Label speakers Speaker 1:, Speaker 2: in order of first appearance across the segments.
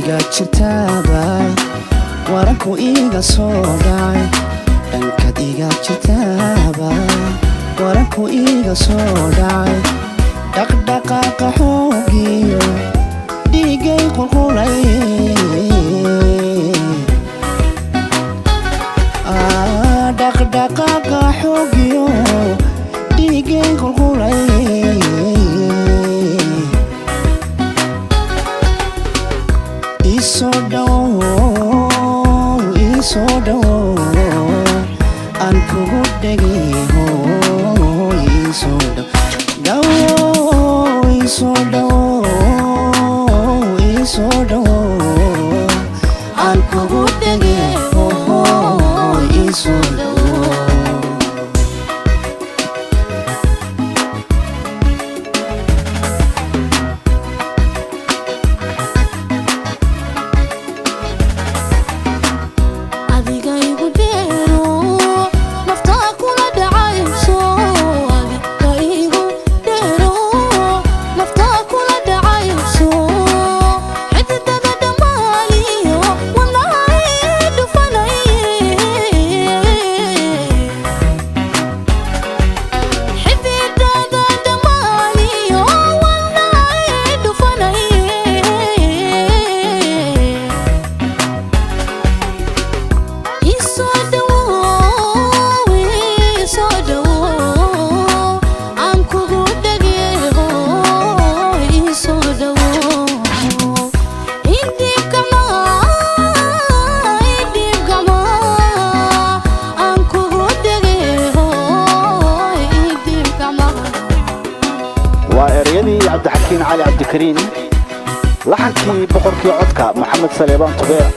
Speaker 1: iga jirtaaba waranku iga soo dhacay dhankaad iga jirtaaba waranku iga soo dhacay dhaqdhaqaaqa xoogiyo dhiigay qulqulay dhaqdhaqaaqa xoogiyo dhiigay qulqulay isoo dhawow aan kugu dhegeho isoo dhawow isoo dhawow aan kugu dhegeho isoo dhawow
Speaker 2: علي عبد الكريم لحنكي بقركي عدكا محمد سليمان طبيع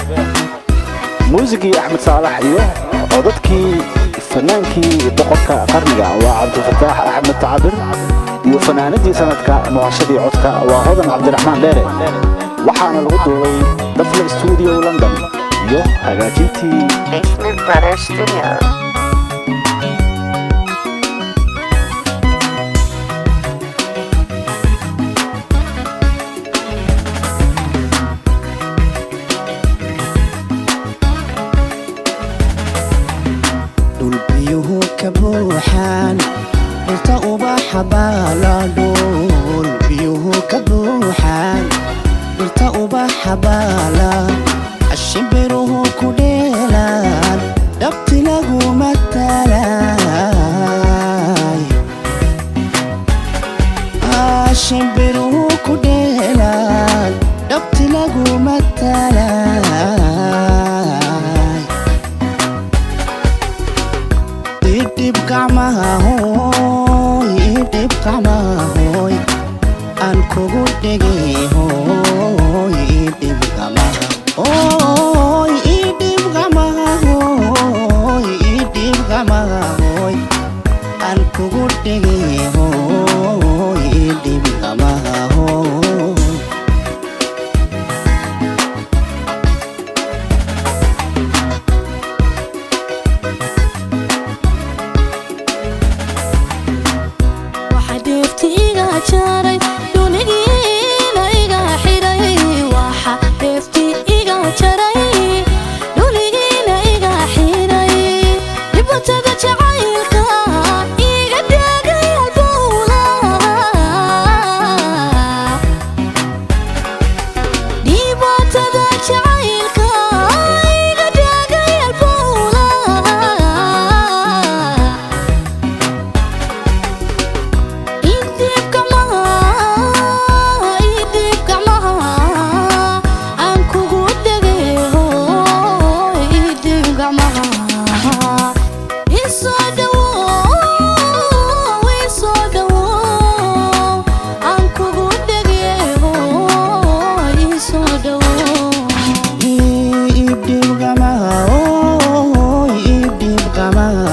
Speaker 2: موسيقي أحمد صالح إيوه عددكي فنانكي بقركا قرنقا وعبدفتاح أحمد تعبر وفناندي سندكا معاشدي عدكا وهودن عبدالرحمن ياري وحانا الغدوي دفل استوديو لندن يو هاجاتيتي
Speaker 3: Basement Brothers Studio.
Speaker 1: كبوحان قلت أباح بالا دول بيوه كبوحان قلت أباح بالا الشبره كديلان دبت له متلاي الشبره كديلان دبت له متلاي gacmaha hooy aan kugu dhegay hooy idhib gacmaha hooy idhib gacmaha hooy idhib gacmaha hooy aan kugu dhegay hooy idhib gacmaha hooy Come on.